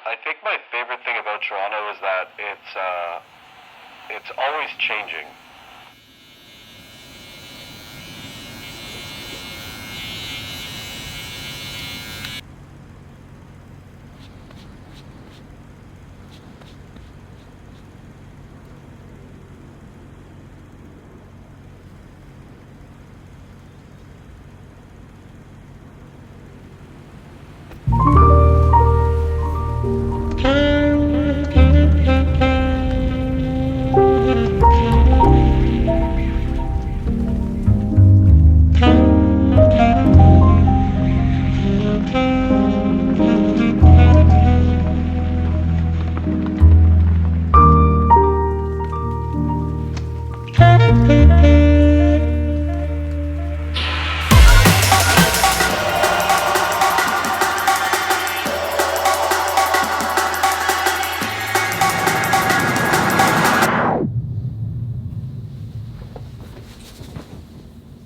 I think my favorite thing about Toronto is that it's always changing.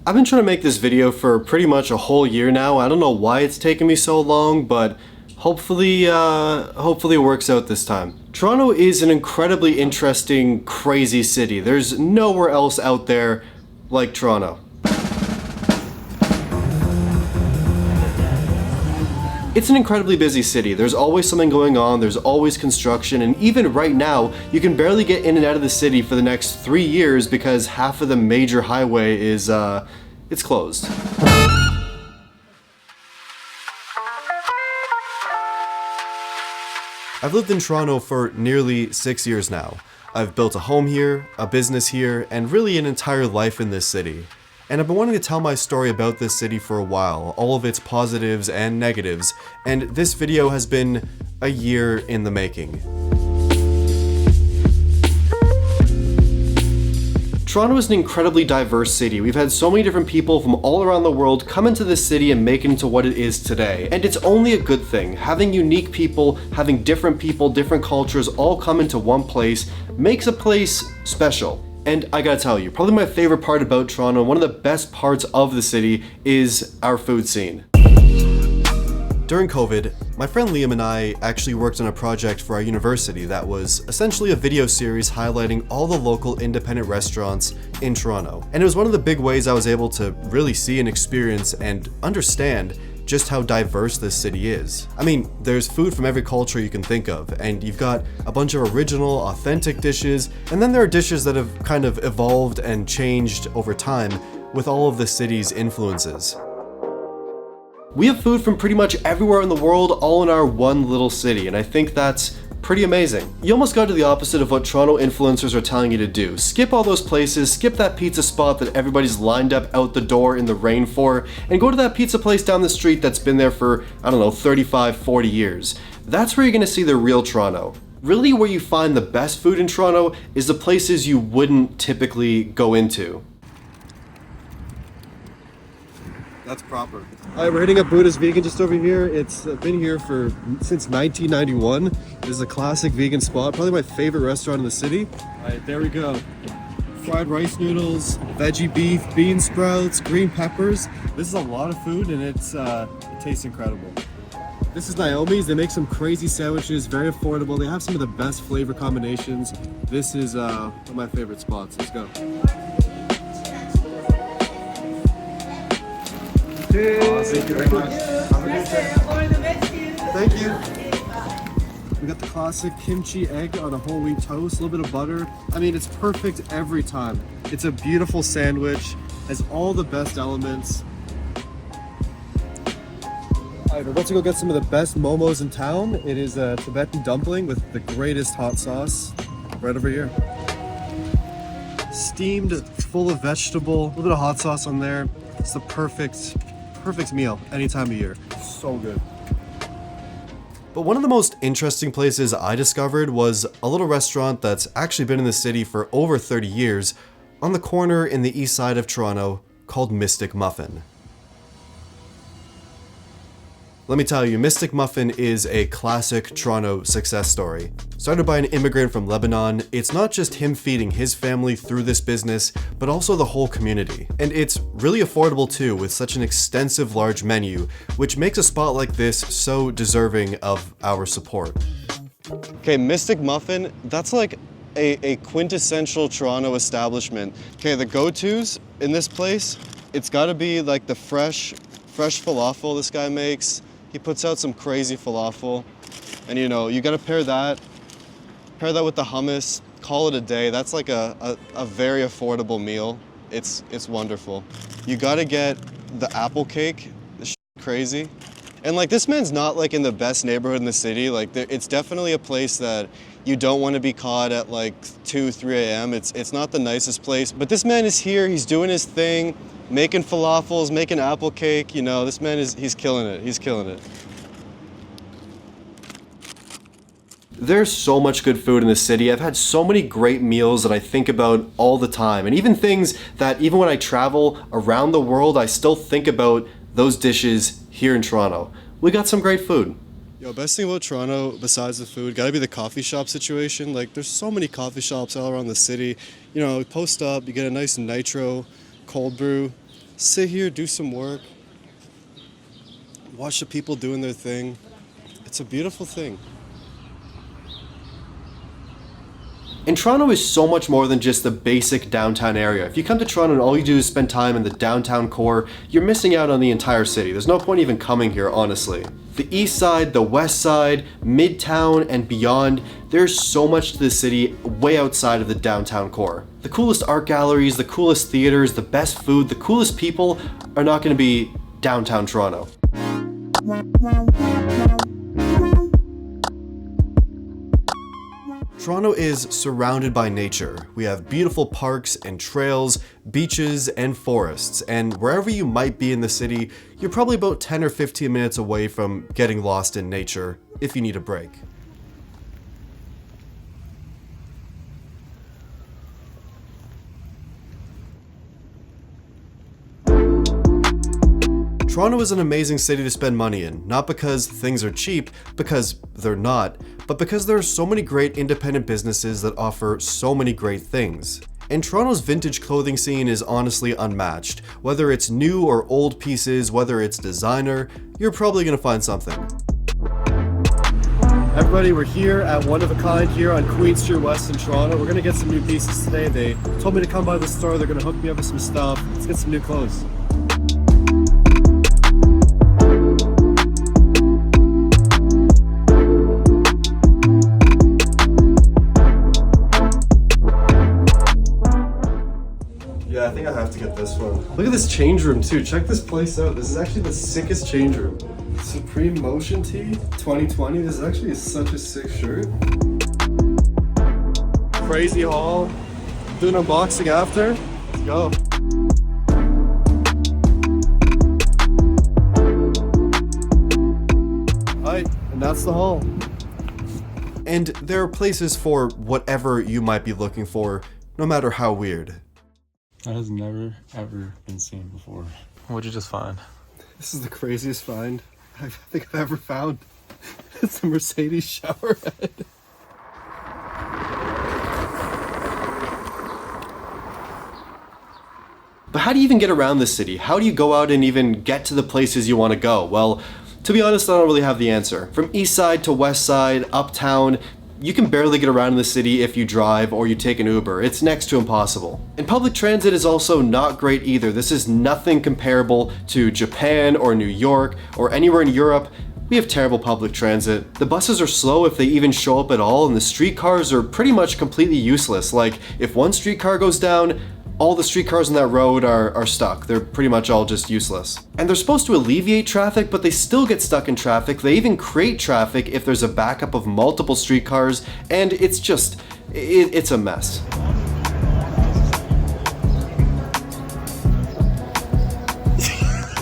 I've been trying to make this video for pretty much a whole year now. I don't know why it's taken me so long, but hopefully it works out this time. Toronto is an incredibly interesting, crazy city. There's nowhere else out there like Toronto. It's an incredibly busy city. There's always something going on, there's always construction, and even right now, you can barely get in and out of the city for the next 3 years because half of the major highway is, it's closed. I've lived in Toronto for nearly 6 years now. I've built a home here, a business here, and really an entire life in this city. And I've been wanting to tell my story about this city for a while, all of its positives and negatives, and this video has been a year in the making. Toronto is an incredibly diverse city. We've had so many different people from all around the world come into this city and make it into what it is today. And it's only a good thing. Having unique people, having different people, different cultures all come into one place makes a place special. And I gotta tell you, probably my favorite part about Toronto, one of the best parts of the city, is our food scene. During COVID, my friend Liam and I actually worked on a project for our university that was essentially a video series highlighting all the local independent restaurants in Toronto. And it was one of the big ways I was able to really see and experience and understand just how diverse this city is. I mean, there's food from every culture you can think of, and you've got a bunch of original, authentic dishes, and then there are dishes that have kind of evolved and changed over time with all of the city's influences. We have food from pretty much everywhere in the world, all in our one little city, and I think that's pretty amazing. You almost go to the opposite of what Toronto influencers are telling you to do. Skip all those places, skip that pizza spot that everybody's lined up out the door in the rain for, and go to that pizza place down the street that's been there for, I don't know, 35, 40 years. That's where you're gonna see the real Toronto. Really, where you find the best food in Toronto is the places you wouldn't typically go into. That's proper. Alright, we're hitting up Buddha's Vegan just over here. It's been here since 1991. This is a classic vegan spot, probably my favorite restaurant in the city. Alright, there we go. Fried rice noodles, veggie beef, bean sprouts, green peppers. This is a lot of food and it tastes incredible. This is Naomi's. They make some crazy sandwiches, very affordable. They have some of the best flavor combinations. This is one of my favorite spots. Let's go. Thank you very much. Thank you. We got the classic kimchi egg on a whole wheat toast, a little bit of butter. I mean, it's perfect every time. It's a beautiful sandwich, has all the best elements. Alright, we're about to go get some of the best momos in town. It is a Tibetan dumpling with the greatest hot sauce right over here. Steamed, full of vegetable, a little bit of hot sauce on there. It's the perfect meal any time of year. So good. But one of the most interesting places I discovered was a little restaurant that's actually been in the city for over 30 years on the corner in the east side of Toronto called Mystic Muffin. Let me tell you, Mystic Muffin is a classic Toronto success story. Started by an immigrant from Lebanon, it's not just him feeding his family through this business, but also the whole community. And it's really affordable too, with such an extensive large menu, which makes a spot like this so deserving of our support. Okay, Mystic Muffin, that's like a quintessential Toronto establishment. Okay, the go-tos in this place, it's gotta be like the fresh falafel this guy makes. He puts out some crazy falafel. And you know, you gotta pair that with the hummus, call it a day. That's like a very affordable meal. It's wonderful. You gotta get the apple cake, this crazy. And like this man's not like in the best neighborhood in the city. Like it's definitely a place that you don't want to be caught at like 2, 3 a.m. It's not the nicest place, but this man is here, he's doing his thing, making falafels, making apple cake, you know, this man he's killing it, he's killing it. There's so much good food in the city. I've had so many great meals that I think about all the time, and even things that even when I travel around the world, I still think about those dishes here in Toronto. We got some great food. Yo, best thing about Toronto besides the food, gotta be the coffee shop situation. Like there's so many coffee shops all around the city. You know, post up, you get a nice nitro, cold brew, sit here, do some work, watch the people doing their thing. It's a beautiful thing. And Toronto is so much more than just the basic downtown area. If you come to Toronto and all you do is spend time in the downtown core, you're missing out on the entire city. There's no point even coming here, honestly. The east side, the west side, midtown, and beyond, there's so much to the city way outside of the downtown core. The coolest art galleries, the coolest theaters, the best food, the coolest people are not going to be downtown Toronto. Toronto is surrounded by nature. We have beautiful parks and trails, beaches and forests, and wherever you might be in the city, you're probably about 10 or 15 minutes away from getting lost in nature if you need a break. Toronto is an amazing city to spend money in, not because things are cheap, because they're not, but because there are so many great independent businesses that offer so many great things. And Toronto's vintage clothing scene is honestly unmatched. Whether it's new or old pieces, whether it's designer, you're probably gonna find something. Everybody, we're here at One of a Kind here on Queen Street West in Toronto. We're gonna get some new pieces today. They told me to come by the store, they're gonna hook me up with some stuff. Let's get some new clothes. Yeah, I think I have to get this one. Look at this change room too. Check this place out. This is actually the sickest change room. Supreme Motion Tee 2020. This is actually such a sick shirt. Crazy haul. Doing unboxing after. Let's go. Alright, and that's the haul. And there are places for whatever you might be looking for, no matter how weird. That has never, ever been seen before. What'd you just find? This is the craziest find I think I've ever found. It's a Mercedes shower head. But how do you even get around this city? How do you go out and even get to the places you want to go? Well, to be honest, I don't really have the answer. From east side to west side, uptown, you can barely get around in the city if you drive or you take an Uber. It's next to impossible. And public transit is also not great either. This is nothing comparable to Japan or New York or anywhere in Europe. We have terrible public transit. The buses are slow if they even show up at all, and the streetcars are pretty much completely useless. Like, if one streetcar goes down, all the streetcars on that road are stuck. They're pretty much all just useless. And they're supposed to alleviate traffic, but they still get stuck in traffic. They even create traffic if there's a backup of multiple streetcars, and it's just, it's a mess.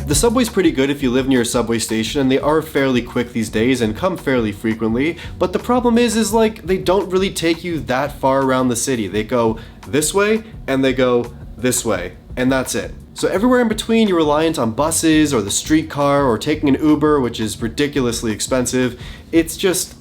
The subway's pretty good if you live near a subway station, and they are fairly quick these days and come fairly frequently, but the problem is like they don't really take you that far around the city. They go this way and they go this way, and that's it. So everywhere in between you're reliant on buses or the streetcar or taking an Uber, which is ridiculously expensive. It's just,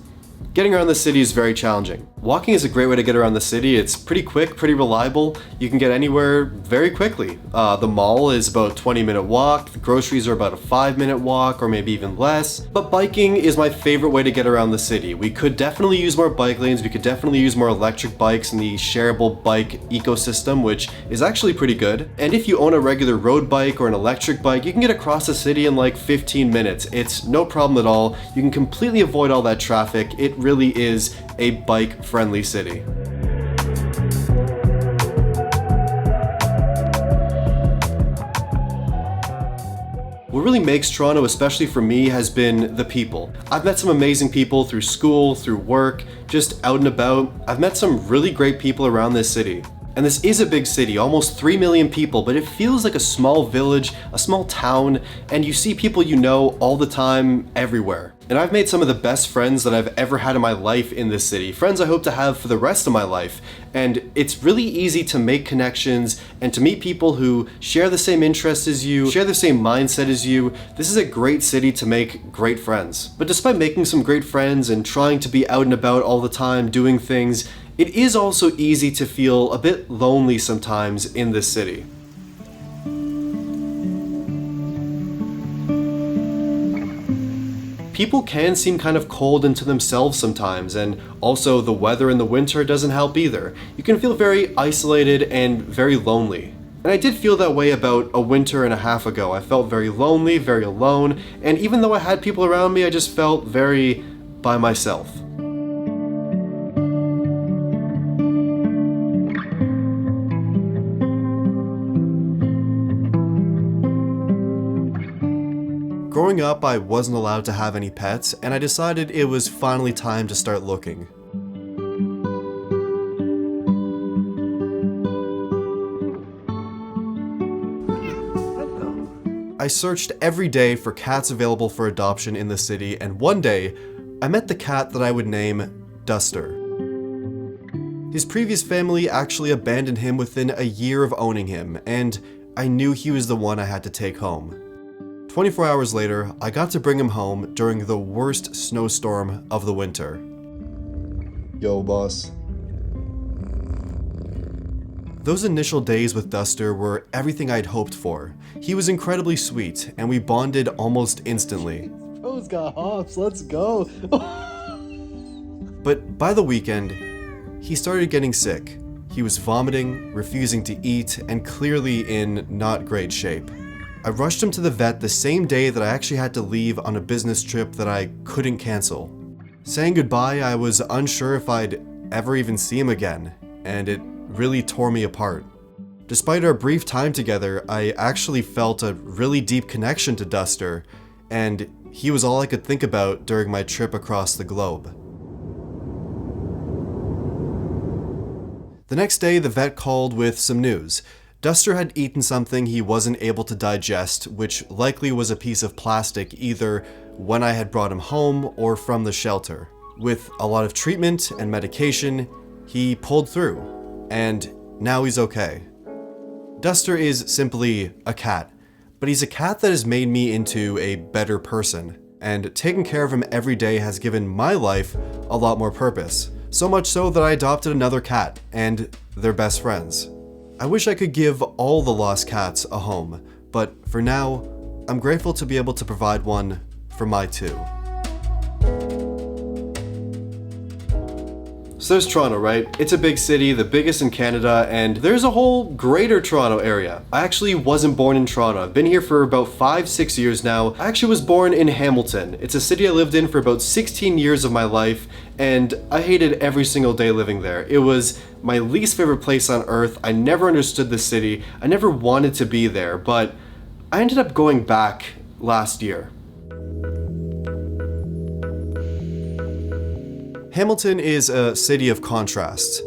getting around the city is very challenging. Walking is a great way to get around the city. It's pretty quick, pretty reliable. You can get anywhere very quickly. The mall is about a 20-minute walk. The groceries are about a 5-minute walk, or maybe even less. But biking is my favorite way to get around the city. We could definitely use more bike lanes. We could definitely use more electric bikes in the shareable bike ecosystem, which is actually pretty good. And if you own a regular road bike or an electric bike, you can get across the city in like 15 minutes. It's no problem at all. You can completely avoid all that traffic. It really is a bike-friendly city. What really makes Toronto, especially for me, has been the people. I've met some amazing people through school, through work, just out and about. I've met some really great people around this city. And this is a big city, almost 3 million people, but it feels like a small village, a small town, and you see people you know all the time, everywhere. And I've made some of the best friends that I've ever had in my life in this city, friends I hope to have for the rest of my life. And it's really easy to make connections and to meet people who share the same interests as you, share the same mindset as you. This is a great city to make great friends. But despite making some great friends and trying to be out and about all the time, doing things, it is also easy to feel a bit lonely sometimes in this city. People can seem kind of cold into themselves sometimes, and also the weather in the winter doesn't help either. You can feel very isolated and very lonely. And I did feel that way about a winter and a half ago. I felt very lonely, very alone, and even though I had people around me, I just felt very by myself. Growing up, I wasn't allowed to have any pets, and I decided it was finally time to start looking. I searched every day for cats available for adoption in the city, and one day, I met the cat that I would name Duster. His previous family actually abandoned him within a year of owning him, and I knew he was the one I had to take home. 24 hours later, I got to bring him home during the worst snowstorm of the winter. Yo, boss. Those initial days with Duster were everything I'd hoped for. He was incredibly sweet, and we bonded almost instantly. Bro's got hops, let's go. But by the weekend, he started getting sick. He was vomiting, refusing to eat, and clearly in not great shape. I rushed him to the vet the same day that I actually had to leave on a business trip that I couldn't cancel. Saying goodbye, I was unsure if I'd ever even see him again, and it really tore me apart. Despite our brief time together, I actually felt a really deep connection to Duster, and he was all I could think about during my trip across the globe. The next day, the vet called with some news. Duster had eaten something he wasn't able to digest, which likely was a piece of plastic either when I had brought him home or from the shelter. With a lot of treatment and medication, he pulled through, and now he's okay. Duster is simply a cat, but he's a cat that has made me into a better person, and taking care of him every day has given my life a lot more purpose. So much so that I adopted another cat, and they're best friends. I wish I could give all the lost cats a home, but for now, I'm grateful to be able to provide one for my two. So there's Toronto, right? It's a big city, the biggest in Canada, and there's a whole greater Toronto area. I actually wasn't born in Toronto. I've been here for about 5-6 years now. I actually was born in Hamilton. It's a city I lived in for about 16 years of my life, and I hated every single day living there. It was my least favorite place on earth. I never understood the city. I never wanted to be there, but I ended up going back last year. Hamilton is a city of contrasts.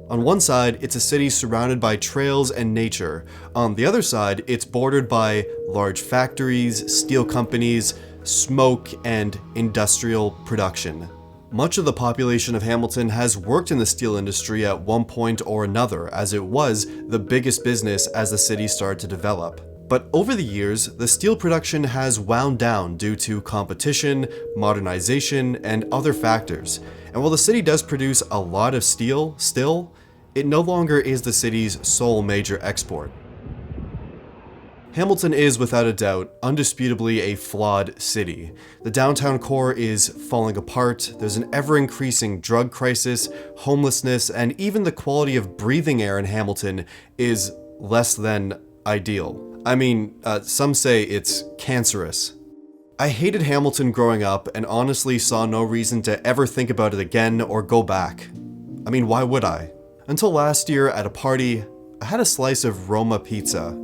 On one side, it's a city surrounded by trails and nature. On the other side, it's bordered by large factories, steel companies, smoke, and industrial production. Much of the population of Hamilton has worked in the steel industry at one point or another, as it was the biggest business as the city started to develop. But over the years, the steel production has wound down due to competition, modernization, and other factors. And while the city does produce a lot of steel still, it no longer is the city's sole major export. Hamilton is, without a doubt, undisputably a flawed city. The downtown core is falling apart, there's an ever-increasing drug crisis, homelessness, and even the quality of breathing air in Hamilton is less than ideal. I mean, some say it's cancerous. I hated Hamilton growing up and honestly saw no reason to ever think about it again or go back. I mean, why would I? Until last year at a party, I had a slice of Roma pizza.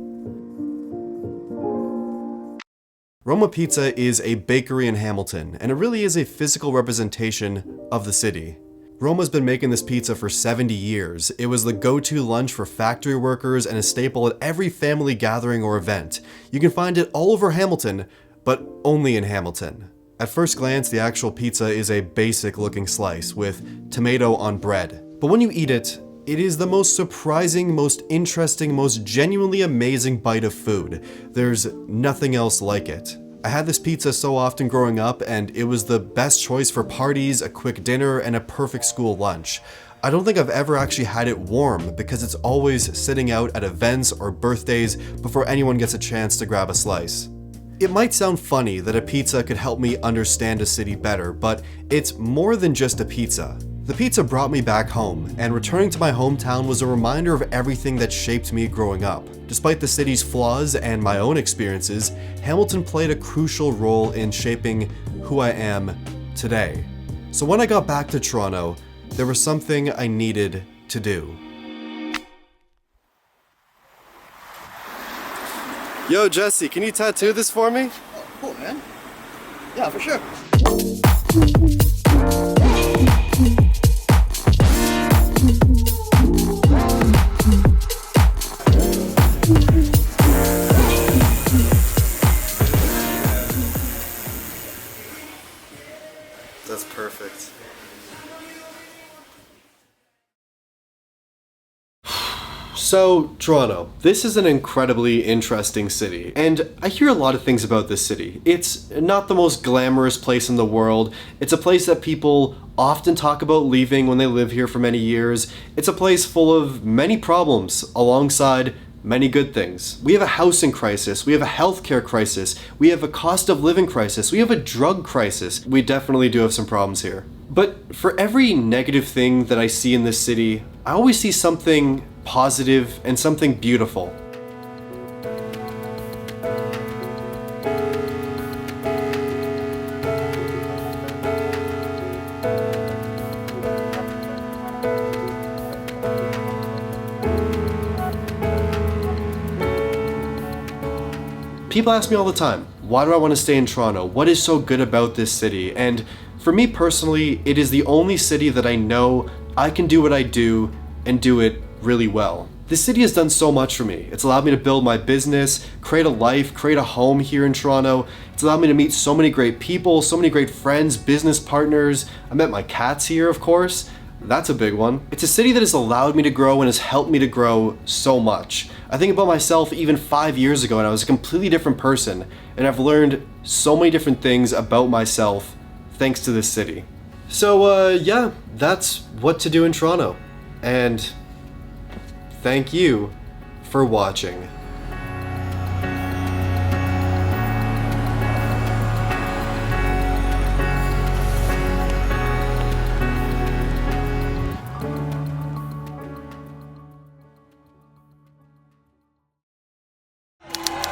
Roma Pizza is a bakery in Hamilton, and it really is a physical representation of the city. Roma's been making this pizza for 70 years. It was the go-to lunch for factory workers and a staple at every family gathering or event. You can find it all over Hamilton, but only in Hamilton. At first glance, the actual pizza is a basic looking slice with tomato on bread. But when you eat it, it is the most surprising, most interesting, most genuinely amazing bite of food. There's nothing else like it. I had this pizza so often growing up, and it was the best choice for parties, a quick dinner, and a perfect school lunch. I don't think I've ever actually had it warm because it's always sitting out at events or birthdays before anyone gets a chance to grab a slice. It might sound funny that a pizza could help me understand a city better, but it's more than just a pizza. The pizza brought me back home, and returning to my hometown was a reminder of everything that shaped me growing up. Despite the city's flaws and my own experiences, Hamilton played a crucial role in shaping who I am today. So when I got back to Toronto, there was something I needed to do. Yo, Jesse, can you tattoo this for me? Oh, cool, man. Yeah, for sure. That's perfect. So, Toronto. This is an incredibly interesting city, and I hear a lot of things about this city. It's not the most glamorous place in the world. It's a place that people often talk about leaving when they live here for many years. It's a place full of many problems alongside many good things. We have a housing crisis, we have a healthcare crisis, we have a cost of living crisis, we have a drug crisis. We definitely do have some problems here. But for every negative thing that I see in this city, I always see something positive and something beautiful. People ask me all the time, why do I want to stay in Toronto? What is so good about this city? And for me personally, it is the only city that I know I can do what I do and do it really well. This city has done so much for me. It's allowed me to build my business, create a life, create a home here in Toronto. It's allowed me to meet so many great people, so many great friends, business partners. I met my cats here, of course. That's a big one. It's a city that has allowed me to grow and has helped me to grow so much. I think about myself even 5 years ago and I was a completely different person, and I've learned so many different things about myself thanks to this city. So yeah, that's what to do in Toronto. And thank you for watching.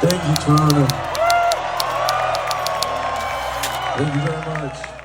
Thank you, Toronto. Thank you very much.